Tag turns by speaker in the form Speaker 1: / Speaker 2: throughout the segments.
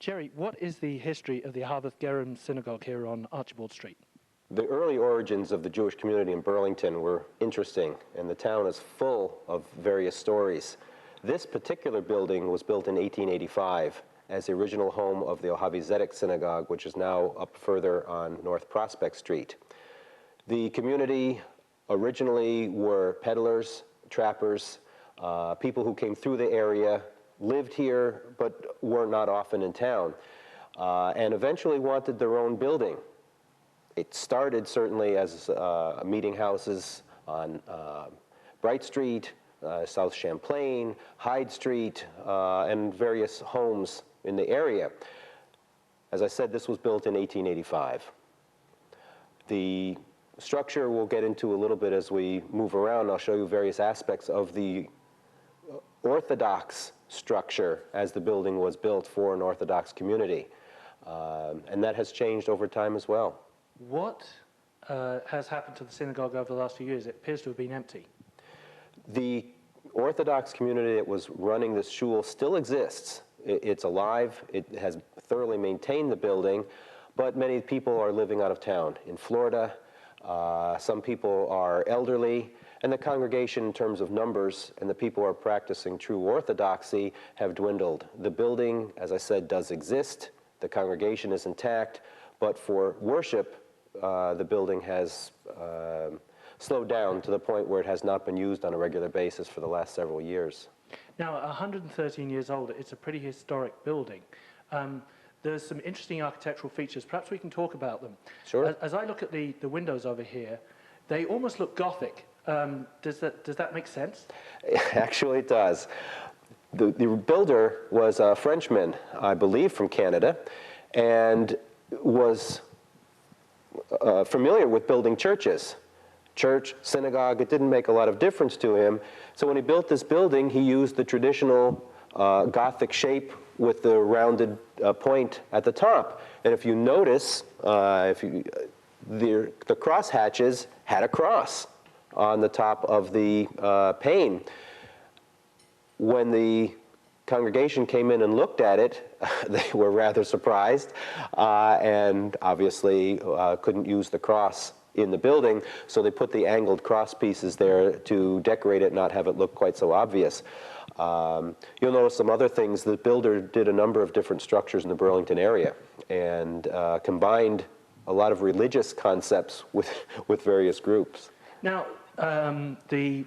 Speaker 1: Jerry, what is the history of the Ahveth Gerim Synagogue here on Archibald Street?
Speaker 2: The early origins of the Jewish community in Burlington were interesting, and the town is full of various stories. This particular building was built in 1885 as the original home of the Ahveth Gerim Synagogue, which is now up further on North Prospect Street. The community originally were peddlers, trappers, people who came through the area, lived here, but were not often in town, and eventually wanted their own building. It started certainly as meeting houses on Bright Street, South Champlain, Hyde Street, and various homes in the area. As I said, this was built in 1885. The structure we'll get into a little bit as we move around. I'll show you various aspects of the Orthodox structure as the building was built for an Orthodox community. And that has changed over time as well.
Speaker 1: What has happened to the synagogue over the last few years? It appears to have been empty.
Speaker 2: The Orthodox community that was running this shul still exists. It's alive. It has thoroughly maintained the building, but many people are living out of town. In Florida, some people are elderly, and the congregation in terms of numbers and the people who are practicing true Orthodoxy have dwindled. The building, as I said, does exist. The congregation is intact, but for worship, the building has slowed down to the point where it has not been used on a regular basis for the last several years.
Speaker 1: Now, 113 years old, it's a pretty historic building. There's some interesting architectural features. Perhaps we can talk about them.
Speaker 2: Sure.
Speaker 1: As I look at the windows over here, they almost look Gothic. Does that make sense?
Speaker 2: Actually, it does. The builder was a Frenchman, I believe, from Canada, and was familiar with building churches. Church, synagogue, it didn't make a lot of difference to him. So when he built this building, he used the traditional Gothic shape with the rounded point at the top. And if you notice, the cross hatches had a cross on the top of the pane. When the congregation came in and looked at it, they were rather surprised and obviously couldn't use the cross in the building, so they put the angled cross pieces there to decorate it, not have it look quite so obvious. You'll notice some other things. The builder did a number of different structures in the Burlington area and combined a lot of religious concepts with various groups.
Speaker 1: Now, the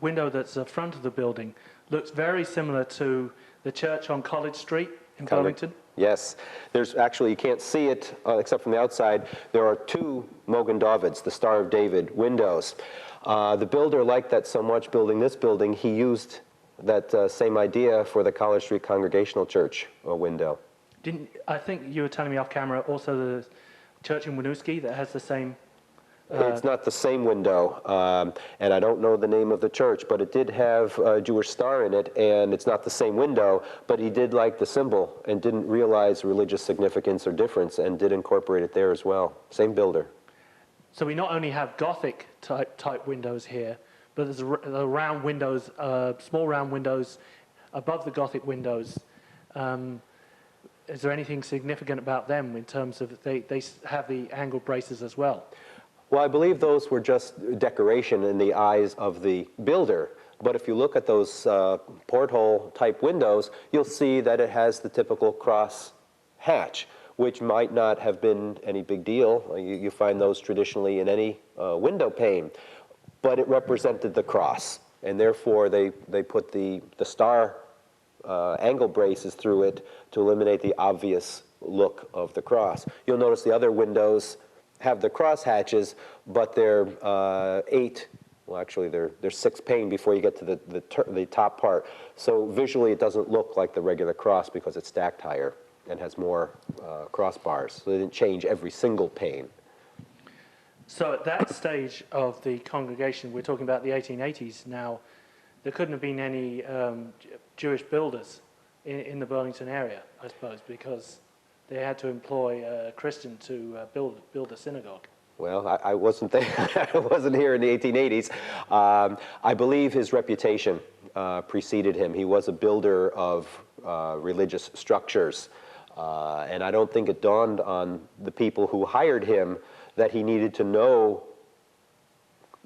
Speaker 1: window that's the front of the building looks very similar to the church on College Street in Burlington.
Speaker 2: Yes. There's actually, you can't see it except from the outside. There are two Mogen Davids, the Star of David windows. The builder liked that so much, building this building, he used that same idea for the College Street Congregational Church window.
Speaker 1: I think you were telling me off camera also the church in Winooski that has the same...
Speaker 2: It's not the same window, and I don't know the name of the church, but it did have a Jewish star in it, and it's not the same window, but he did like the symbol and didn't realize religious significance or difference and did incorporate it there as well. Same builder. So
Speaker 1: we not only have Gothic type windows here, but there's the round windows, small round windows above the Gothic windows. Is there anything significant about them in terms of they have the angled braces as well?
Speaker 2: Well, I believe those were just decoration in the eyes of the builder. But if you look at those porthole type windows, you'll see that it has the typical cross hatch, which might not have been any big deal. You find those traditionally in any window pane. But it represented the cross, and therefore they put the star angle braces through it to eliminate the obvious look of the cross. You'll notice the other windows have the cross hatches, but they're they're 6 pane before you get to the top part. So visually it doesn't look like the regular cross because it's stacked higher and has more crossbars. So they didn't change every single pane.
Speaker 1: So at that stage of the congregation, we're talking about the 1880s now, there couldn't have been any Jewish builders in the Burlington area, I suppose, because they had to employ a Christian to build a synagogue.
Speaker 2: Well, I wasn't there. I wasn't here in the 1880s. I believe his reputation preceded him. He was a builder of religious structures. And I don't think it dawned on the people who hired him that he needed to know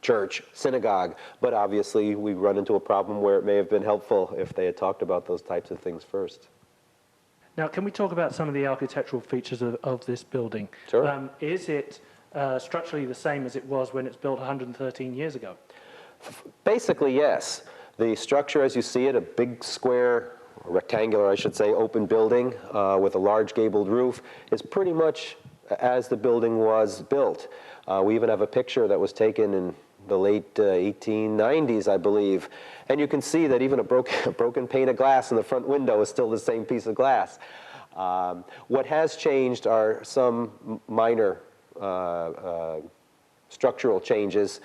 Speaker 2: church, synagogue, but obviously we run into a problem where it may have been helpful if they had talked about those types of things first.
Speaker 1: Now, can we talk about some of the architectural features of this building?
Speaker 2: Sure.
Speaker 1: Is it structurally the same as it was when it's built 113 years ago?
Speaker 2: Basically, yes. The structure, as you see it, a big square, rectangular, I should say, open building with a large gabled roof, is pretty much as the building was built. We even have a picture that was taken in the late 1890s, I believe. And you can see that even a broken pane of glass in the front window is still the same piece of glass. What has changed are some minor structural changes.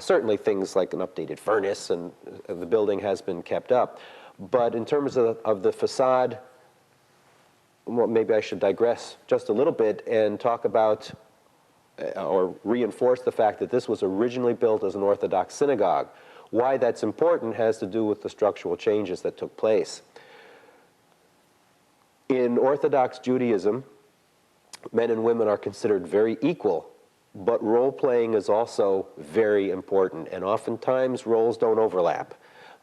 Speaker 2: Certainly things like an updated furnace, and the building has been kept up. But in terms of the facade, well, maybe I should digress just a little bit and talk about or reinforce the fact that this was originally built as an Orthodox synagogue. Why that's important has to do with the structural changes that took place. In Orthodox Judaism, men and women are considered very equal, but role-playing is also very important, and oftentimes roles don't overlap.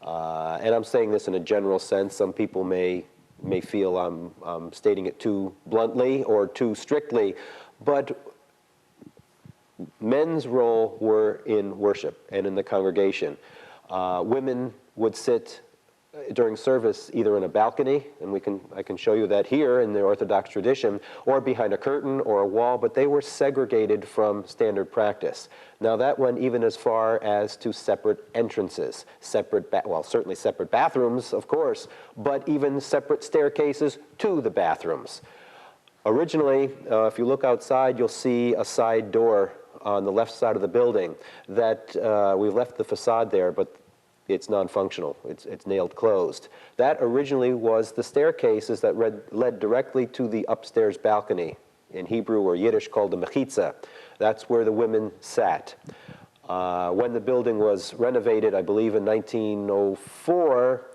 Speaker 2: And I'm saying this in a general sense. Some people may feel I'm stating it too bluntly or too strictly, but men's role were in worship and in the congregation. Women would sit during service either in a balcony, and I can show you that here in the Orthodox tradition, or behind a curtain or a wall, but they were segregated from standard practice. Now that went even as far as to separate entrances, certainly separate bathrooms, of course, but even separate staircases to the bathrooms. Originally, if you look outside, you'll see a side door on the left side of the building that we've left the facade there, but it's non-functional. It's nailed closed. That originally was the staircases that led directly to the upstairs balcony, in Hebrew or Yiddish called the mechitza. That's where the women sat. When the building was renovated, I believe in 1904,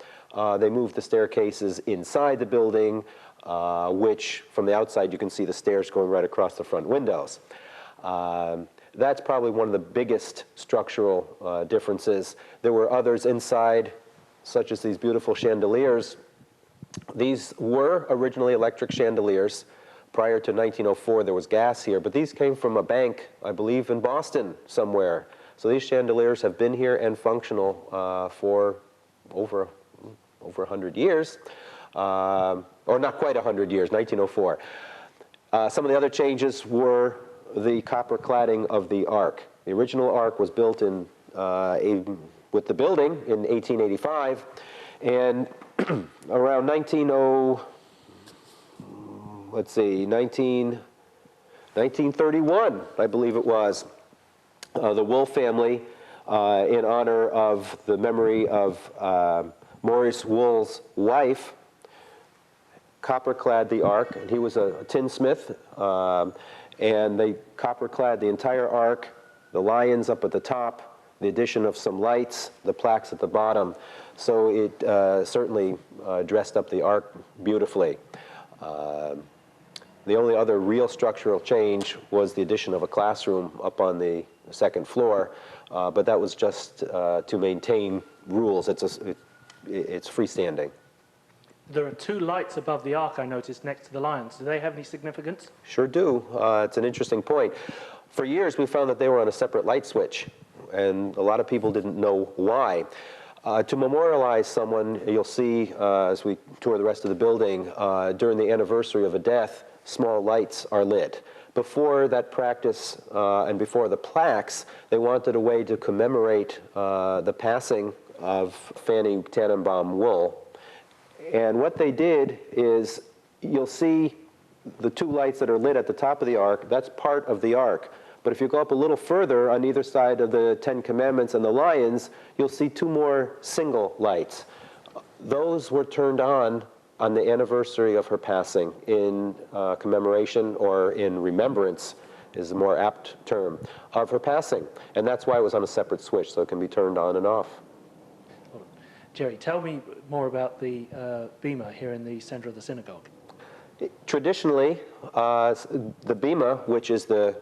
Speaker 2: they moved the staircases inside the building, which from the outside you can see the stairs going right across the front windows. That's probably one of the biggest structural differences. There were others inside, such as these beautiful chandeliers. These were originally electric chandeliers. Prior to 1904, there was gas here, but these came from a bank, I believe, in Boston somewhere. So these chandeliers have been here and functional for over 100 years, or not quite 100 years, 1904. Some of the other changes were the copper cladding of the ark. The original ark was built with the building in 1885, and around 1931, I believe it was, the Wool family, in honor of the memory of Maurice Wool's wife, copper-clad the ark, and he was a tinsmith, and they copper-clad the entire ark, the lions up at the top, the addition of some lights, the plaques at the bottom. So it certainly dressed up the ark beautifully. The only other real structural change was the addition of a classroom up on the second floor, but that was just to maintain rules. It's freestanding.
Speaker 1: There are two lights above the ark, I noticed, next to the lions. Do they have any significance?
Speaker 2: Sure do. It's an interesting point. For years, we found that they were on a separate light switch, and a lot of people didn't know why. To memorialize someone, you'll see as we tour the rest of the building, during the anniversary of a death, small lights are lit. Before that practice and before the plaques, they wanted a way to commemorate the passing of Fanny Tannenbaum Wool. And what they did is, you'll see the two lights that are lit at the top of the ark, that's part of the ark. But if you go up a little further on either side of the Ten Commandments and the lions, you'll see two more single lights. Those were turned on the anniversary of her passing in commemoration, or in remembrance is a more apt term, of her passing. And that's why it was on a separate switch, so it can be turned on and off.
Speaker 1: Jerry, tell me more about the bema here in the center of the synagogue.
Speaker 2: Traditionally, the bima, which is the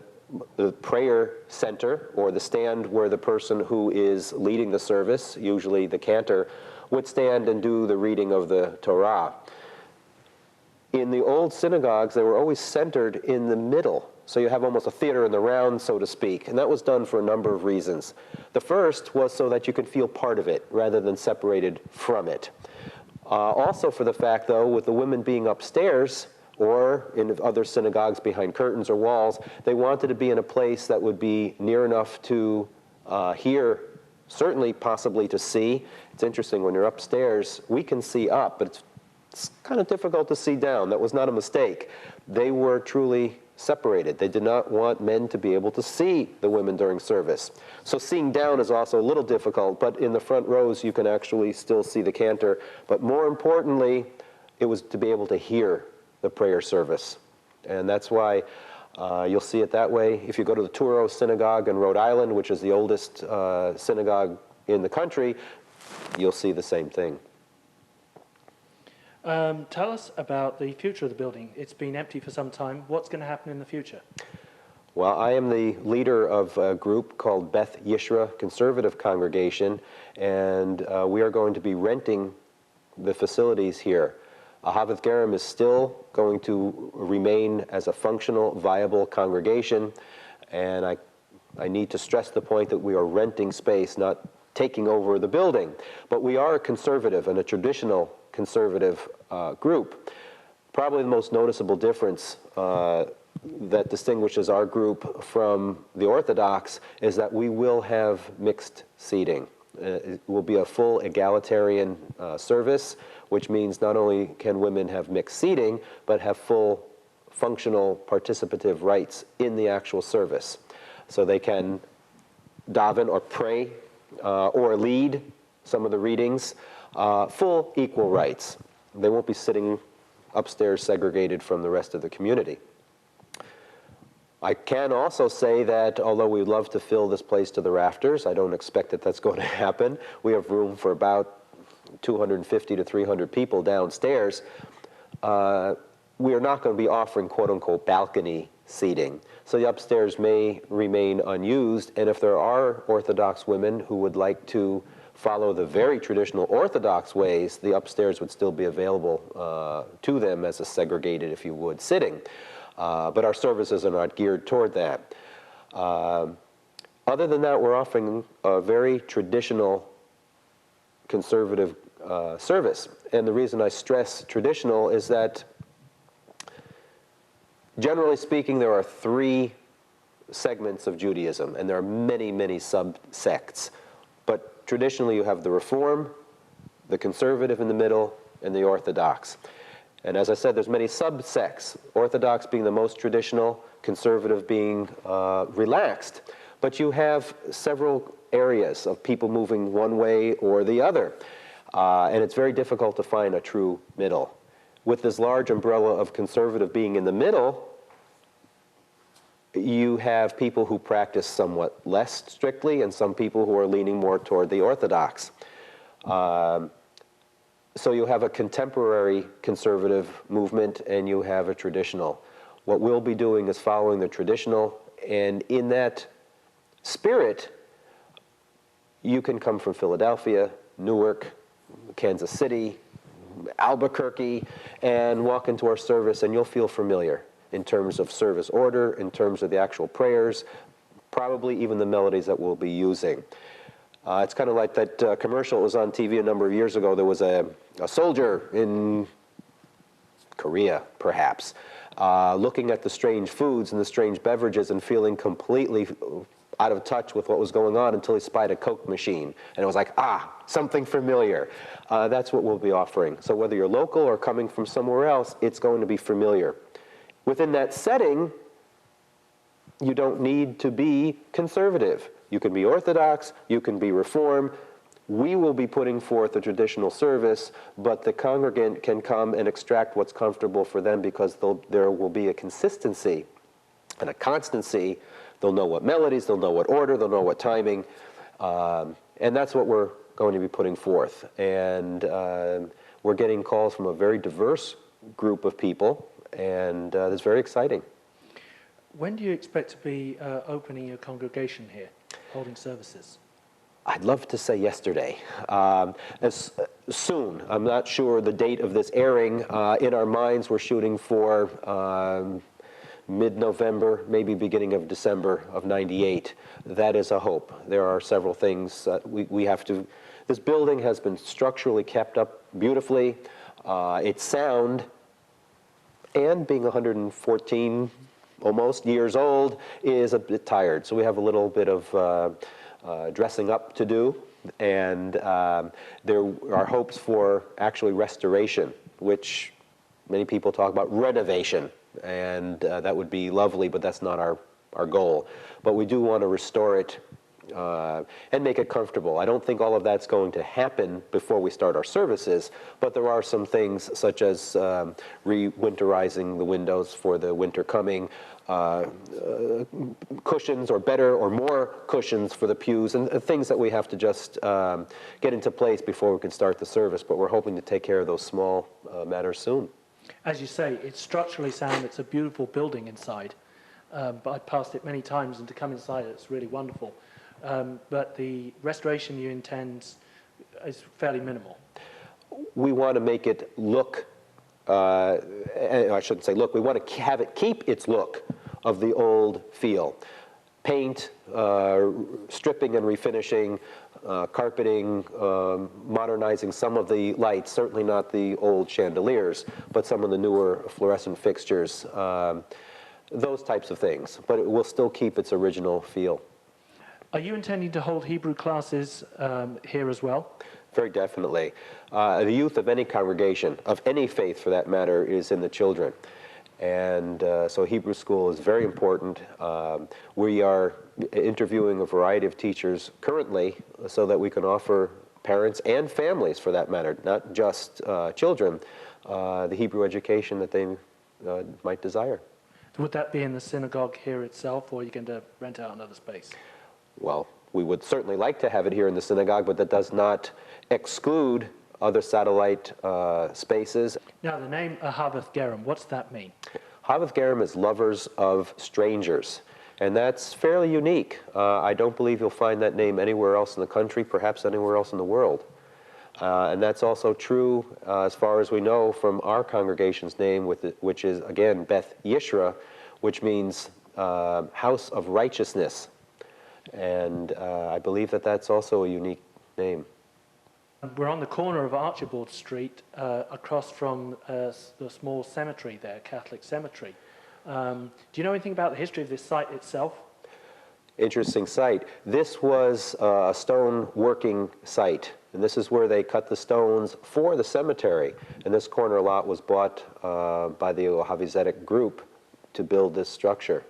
Speaker 2: prayer center or the stand where the person who is leading the service, usually the cantor, would stand and do the reading of the Torah. In the old synagogues, they were always centered in the middle. So you have almost a theater in the round, so to speak. And that was done for a number of reasons. The first was so that you could feel part of it rather than separated from it. Also for the fact, though, with the women being upstairs, or in other synagogues behind curtains or walls, they wanted to be in a place that would be near enough to hear, certainly possibly to see. It's interesting, when you're upstairs, we can see up, but it's kind of difficult to see down. That was not a mistake. They were truly separated. They did not want men to be able to see the women during service. So seeing down is also a little difficult, but in the front rows you can actually still see the cantor. But more importantly, it was to be able to hear the prayer service. And that's why you'll see it that way. If you go to the Touro Synagogue in Rhode Island, which is the oldest synagogue in the country, you'll see the same thing.
Speaker 1: Tell us about the future of the building. It's been empty for some time. What's going to happen in the future?
Speaker 2: Well, I am the leader of a group called Beth Yishra Conservative Congregation, and we are going to be renting the facilities here. Ahveth Gerim is still going to remain as a functional, viable congregation, and I need to stress the point that we are renting space, not taking over the building. But we are a conservative and a traditional conservative group. Probably the most noticeable difference that distinguishes our group from the Orthodox is that we will have mixed seating. It will be a full egalitarian service, which means not only can women have mixed seating, but have full functional participative rights in the actual service. So they can daven or pray or lead some of the readings, full equal rights. They won't be sitting upstairs segregated from the rest of the community. I can also say that although we'd love to fill this place to the rafters, I don't expect that that's going to happen. We have room for about 250 to 300 people downstairs. We are not going to be offering quote-unquote balcony seating. So the upstairs may remain unused, and if there are Orthodox women who would like to follow the very traditional Orthodox ways, the upstairs would still be available to them as a segregated, if you would, sitting. But our services are not geared toward that. Other than that, we're offering a very traditional conservative service. And the reason I stress traditional is that, generally speaking, there are three segments of Judaism, and there are many, many subsects. But traditionally, you have the Reform, the Conservative in the middle, and the Orthodox. And as I said, there's many subsects, Orthodox being the most traditional, Conservative being relaxed. But you have several areas of people moving one way or the other. And it's very difficult to find a true middle. With this large umbrella of conservative being in the middle, you have people who practice somewhat less strictly and some people who are leaning more toward the Orthodox. So you have a contemporary conservative movement and you have a traditional. What we'll be doing is following the traditional, and in that spirit, you can come from Philadelphia, Newark, Kansas City, Albuquerque, and walk into our service and you'll feel familiar in terms of service order, in terms of the actual prayers, probably even the melodies that we'll be using. It's kind of like that commercial that was on TV a number of years ago. There was a soldier in Korea, perhaps, looking at the strange foods and the strange beverages and feeling completely out of touch with what was going on until he spied a Coke machine. And it was like, something familiar. That's what we'll be offering. So whether you're local or coming from somewhere else, it's going to be familiar. Within that setting, you don't need to be conservative. You can be Orthodox, you can be Reform. We will be putting forth a traditional service, but the congregant can come and extract what's comfortable for them because there will be a consistency and a constancy. They'll know what melodies, they'll know what order, they'll know what timing, and that's what we're going to be putting forth. And we're getting calls from a very diverse group of people, and it's very exciting.
Speaker 1: When do you expect to be opening your congregation here, holding services?
Speaker 2: I'd love to say yesterday. As soon. I'm not sure the date of this airing. In our minds, we're shooting for mid-November, maybe beginning of December of '98. That is a hope. There are several things that we have to. This building has been structurally kept up beautifully. Its sound, and being 114 almost years old, is a bit tired. So we have a little bit of dressing up to do, and there are hopes for actually restoration, which many people talk about renovation, and that would be lovely, but that's not our goal. But we do want to restore it and make it comfortable. I don't think all of that's going to happen before we start our services, but there are some things such as re-winterizing the windows for the winter coming, cushions, or better or more cushions for the pews, and things that we have to just get into place before we can start the service. But we're hoping to take care of those small matters soon. As
Speaker 1: you say, it's structurally sound. It's a beautiful building inside. But I passed it many times, and to come inside, it's really wonderful. But the restoration you intend is fairly minimal.
Speaker 2: We want to make it look, I shouldn't say look, we want to have it keep its look of the old feel. Paint, stripping and refinishing, carpeting, modernizing some of the lights, certainly not the old chandeliers, but some of the newer fluorescent fixtures, those types of things. But it will still keep its original feel.
Speaker 1: Are you intending to hold Hebrew classes here as well?
Speaker 2: Very definitely. The youth of any congregation, of any faith for that matter, is in the children. And so Hebrew school is very important. We are interviewing a variety of teachers currently so that we can offer parents and families, for that matter, not just children, the Hebrew education that they might desire.
Speaker 1: Would that be in the synagogue here itself, or are you going to rent out another space?
Speaker 2: Well, we would certainly like to have it here in the synagogue, but that does not exclude other satellite spaces.
Speaker 1: Now, the name Ahveth Gerim, what's that mean?
Speaker 2: Ahveth Gerim is lovers of strangers, and that's fairly unique. I don't believe you'll find that name anywhere else in the country, perhaps anywhere else in the world. And that's also true, as far as we know, from our congregation's name, which is, again, Beth Yishra, which means house of righteousness. And I believe that that's also a unique name.
Speaker 1: We're on the corner of Archibald Street, across from the small cemetery there, Catholic cemetery. Do you know anything about the history of this site itself?
Speaker 2: Interesting site. This was a stone working site, and this is where they cut the stones for the cemetery. And this corner lot was bought by the Ahveth group to build this structure.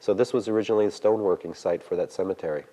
Speaker 2: So this was originally a stoneworking site for that cemetery.